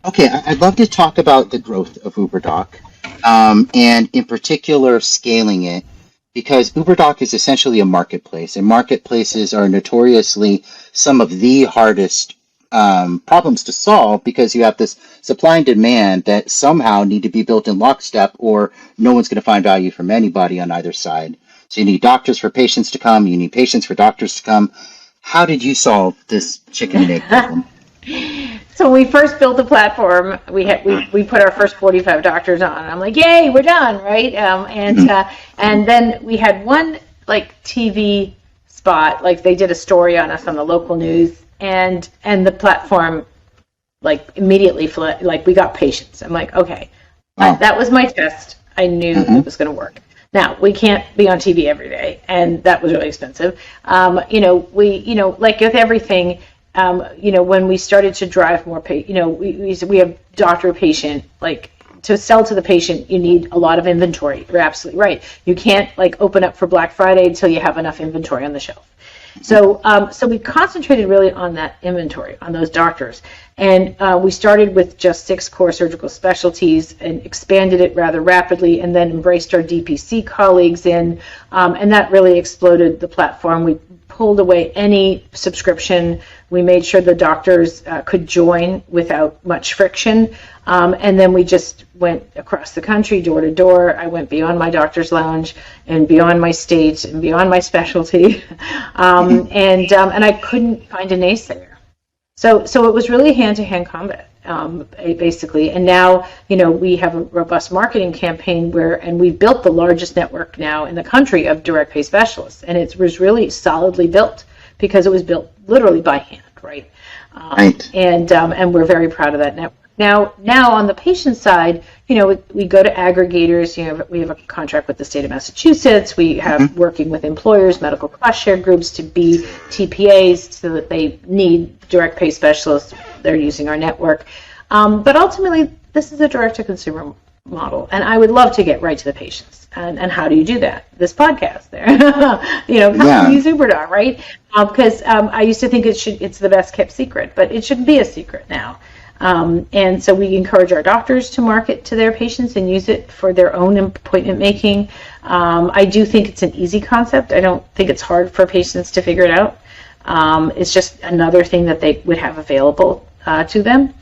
Okay, I'd love to talk about the growth of UberDoc, and in particular scaling it, because UberDoc is essentially a marketplace, and marketplaces are notoriously some of the hardest problems to solve because you have this supply and demand that somehow need to be built in lockstep, or no one's going to find value from anybody on either side. So you need doctors for patients to come, you need patients for doctors to come. How did you solve this chicken and egg problem? So when we first built the platform, we put our first 45 doctors on. I'm like, yay, we're done, right? And then we had one like TV spot, like they did a story on us on the local news, and the platform like immediately like we got patients. I'm like, okay, that was my test. I knew it was going to work. Now we can't be on TV every day, and that was really expensive. Like with everything. When we started to drive more, we have doctor patient, like to sell to the patient, you need a lot of inventory. You're absolutely right. You can't like open up for Black Friday until you have enough inventory on the shelf. So we concentrated really on that inventory, on those doctors. And we started with just 6 core surgical specialties and expanded it rather rapidly, and then embraced our DPC colleagues in, and that really exploded the platform. We pulled away any subscription. We made sure the doctors could join without much friction. And then we just went across the country, door to door. I went beyond my doctor's lounge and beyond my state and beyond my specialty. And I couldn't find a naysayer. So it was really hand-to-hand combat, basically. And now, we have a robust marketing campaign and we've built the largest network now in the country of direct pay specialists. And it was really solidly built because it was built literally by hand, right? Right. And we're very proud of that network. Now on the patient side, we go to aggregators. We have a contract with the state of Massachusetts. We have working with employers, medical cost share groups to be TPAs so that they need direct pay specialists. They're using our network. But ultimately, this is a direct-to-consumer model, and I would love to get right to the patients. And how do you do that? This podcast there. Come use UberDoc, right? Because I used to think it's the best kept secret, but it shouldn't be a secret now. And so we encourage our doctors to market to their patients and use it for their own appointment making. I do think it's an easy concept. I don't think it's hard for patients to figure it out. It's just another thing that they would have available to them.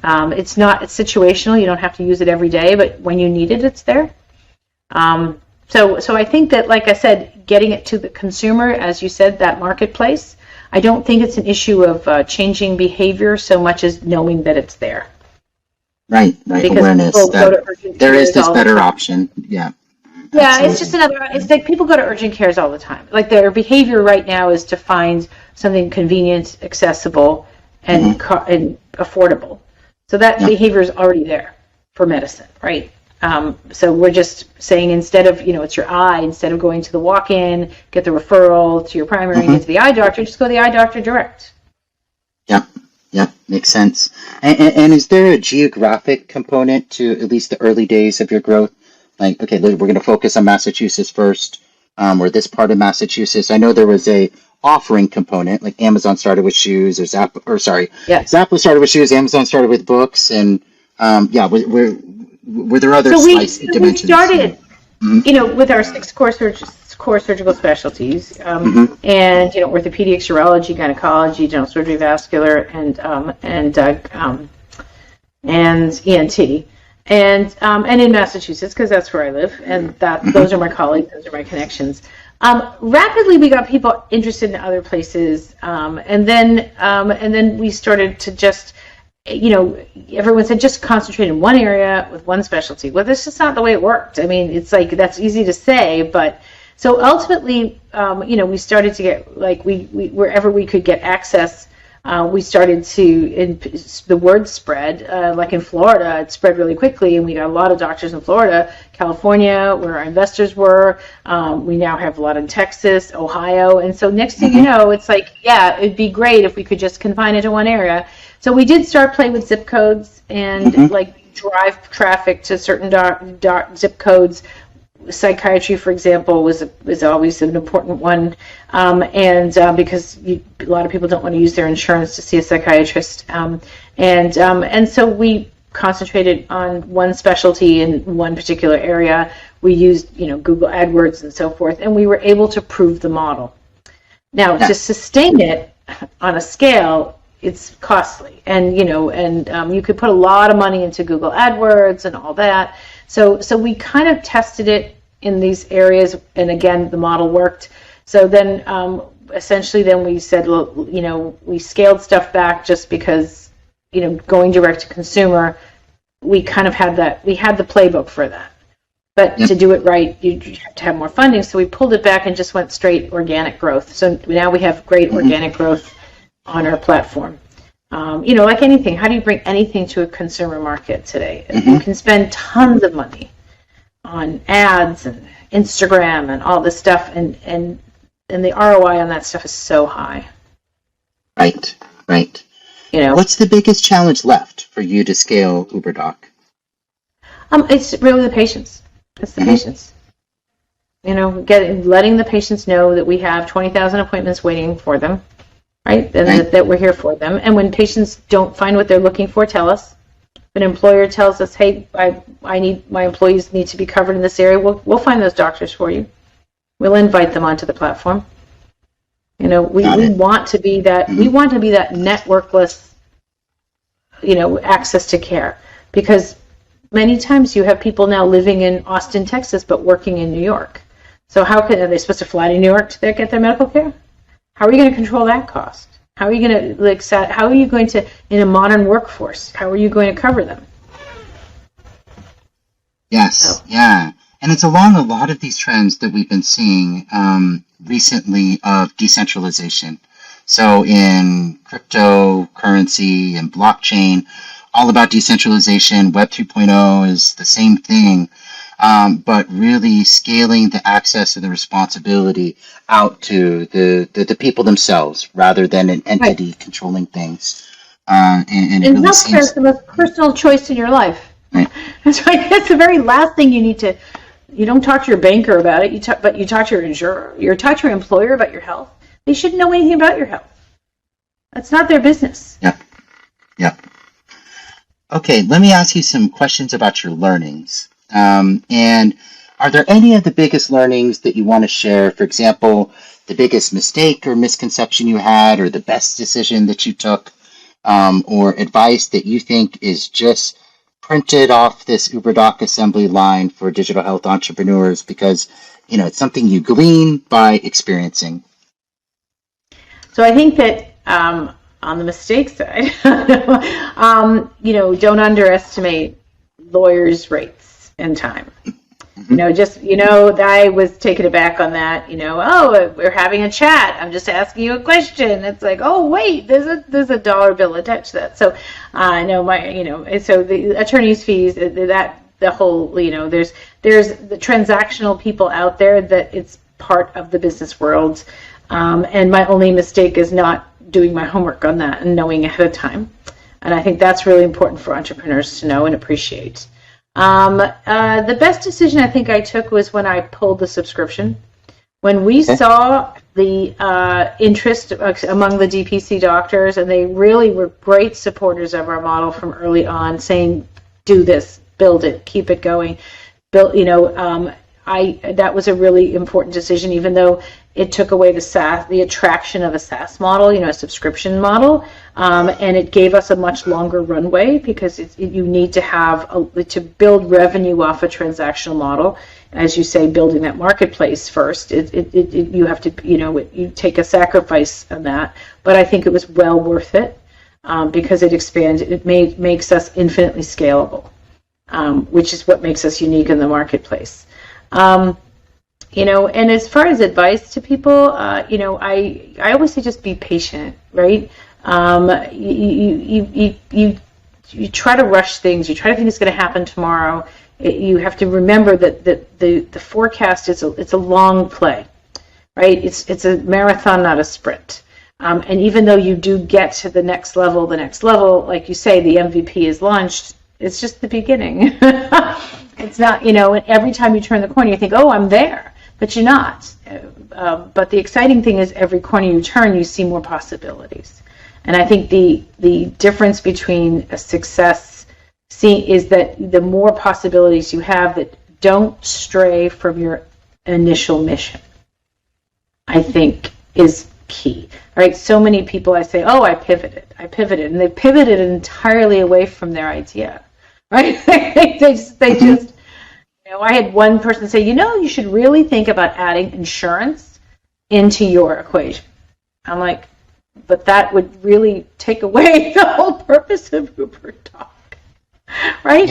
It's situational. You don't have to use it every day, but when you need it, it's there. So I think that, like I said, getting it to the consumer, as you said, that marketplace, I don't think it's an issue of changing behavior so much as knowing that it's there. Right. Because awareness that there is this better option. Yeah. Yeah, absolutely. It's just it's like people go to urgent cares all the time. Like their behavior right now is to find something convenient, accessible, and affordable. So that behavior is already there for medicine, right? So we're just saying instead of, it's your eye, instead of going to the walk-in, get the referral to your primary and get to the eye doctor, just go to the eye doctor direct. Yeah, makes sense. And is there a geographic component to at least the early days of your growth? Like, okay, we're going to focus on Massachusetts first, or this part of Massachusetts. I know there was a offering component, like Amazon started with shoes, or Zappos started with shoes, Amazon started with books, and were there other dimensions? We started, with our 6 core surgical specialties, and orthopedics, urology, gynecology, general surgery, vascular, and ENT, and in Massachusetts because that's where I live, and those are my colleagues, those are my connections. Rapidly, we got people interested in other places, and then we started to just. Everyone said just concentrate in one area with one specialty. Well, this is not the way it worked. I mean, it's like that's easy to say, but so ultimately, we started to get we wherever we could get access, we started to the word spread. Like in Florida, it spread really quickly, and we got a lot of doctors in Florida, California, where our investors were. We now have a lot in Texas, Ohio, and so next thing you know, it's like, it'd be great if we could just confine it to one area. So we did start playing with zip codes and drive traffic to certain zip codes. psychiatry, for example, was always an important one, and because a lot of people don't want to use their insurance to see a psychiatrist, and so we concentrated on one specialty in one particular area. We used, Google AdWords and so forth, and we were able to prove the model. Now, to sustain it on a scale, it's costly, and you could put a lot of money into Google AdWords and all that. So we kind of tested it in these areas, and again, the model worked. So then, essentially, then we said, we scaled stuff back just because, going direct to consumer, we kind of had that. We had the playbook for that. But to do it right, you have to have more funding. So we pulled it back and just went straight organic growth. So now we have great organic growth on our platform. Like anything, how do you bring anything to a consumer market today? You can spend tons of money on ads and Instagram and all this stuff, and the ROI on that stuff is so high. Right. What's the biggest challenge left for you to scale UBERDOC? It's really the patients. It's the patients. Letting the patients know that we have 20,000 appointments waiting for them, right? And that we're here for them. And when patients don't find what they're looking for, tell us. If an employer tells us, hey, my employees need to be covered in this area, we'll find those doctors for you. We'll invite them onto the platform. We want to be that. We want to be that networkless, access to care, because many times you have people now living in Austin, Texas, but working in New York. So are they supposed to fly to New York to get their medical care? How are you going to control that cost? How are you going to, in a modern workforce, how are you going to cover them? Yes, yeah. And it's along a lot of these trends that we've been seeing recently of decentralization. So in cryptocurrency and blockchain, all about decentralization. Web 3.0 is the same thing, but really scaling the access and the responsibility out to the people themselves rather than an entity controlling things. And it really healthcare is the most personal choice in your life. Right. That's right. That's the very last thing you need to. You don't talk to your banker about it. But you talk to your insurer. You talk to your employer about your health. They shouldn't know anything about your health. That's not their business. Yep. Okay, let me ask you some questions about your learnings. And are there any of the biggest learnings that you want to share? For example, the biggest mistake or misconception you had, or the best decision that you took, or advice that you think is just printed off this UBERDOC assembly line for digital health entrepreneurs because, it's something you glean by experiencing? So I think that on the mistake side, don't underestimate lawyers' rates and time. I was taken aback on that. We're having a chat. I'm just asking you a question. It's like, oh wait, there's a dollar bill attached to that. So so the attorney's fees, the whole, there's the transactional people out there that it's part of the business world. And my only mistake is not doing my homework on that and knowing ahead of time. And I think that's really important for entrepreneurs to know and appreciate. The best decision I think I took was when I pulled the subscription. When we saw the interest among the DPC doctors, and they really were great supporters of our model from early on, saying, do this, build it, keep it going. That was a really important decision, even though it took away the attraction of a SaaS model, a subscription model, and it gave us a much longer runway because you need to have to build revenue off a transactional model. As you say, building that marketplace first, you have to, you take a sacrifice on that. But I think it was well worth it because it expands. It makes us infinitely scalable, which is what makes us unique in the marketplace. And as far as advice to people, I always say just be patient, right? You try to rush things. You try to think it's going to happen tomorrow. You have to remember that the forecast it's a long play, right? It's a marathon, not a sprint. And even though you do get to the next level, like you say, the MVP is launched. It's just the beginning. It's not, you know, and every time you turn the corner, you think, oh, I'm there, but you're not. But the exciting thing is every corner you turn, you see more possibilities. And I think the difference between a success is that the more possibilities you have that don't stray from your initial mission, I think is key. Right? So many people I say, oh, I pivoted, and they pivoted entirely away from their idea. Right? they just, you know, I had one person say, you know, you should really think about adding insurance into your equation. I'm like, but that would really take away the whole purpose of UBERDOC, right?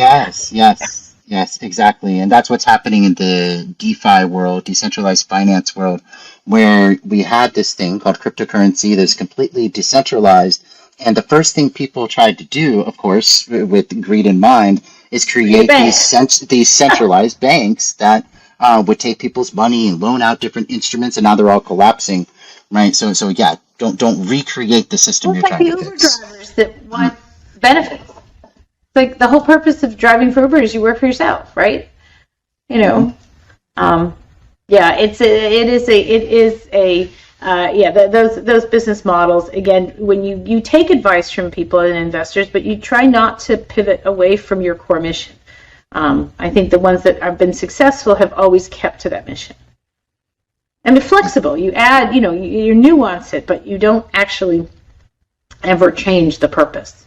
Yes, exactly. And that's what's happening in the DeFi world, decentralized finance world, where we had this thing called cryptocurrency that's completely decentralized. And the first thing people tried to do, of course, with greed in mind, is create these centralized banks that would take people's money and loan out different instruments, and now they're all collapsing, right? So yeah, don't recreate the system Well, you're trying to the fix. Uber drivers that want benefits. Like the whole purpose of driving for Uber is you work for yourself, right? You know, yeah, those business models. Again, when you take advice from people and investors, but you try not to pivot away from your core mission. I think the ones that have been successful have always kept to that mission. And be flexible. You add, you know, you nuance it, but you don't actually ever change the purpose.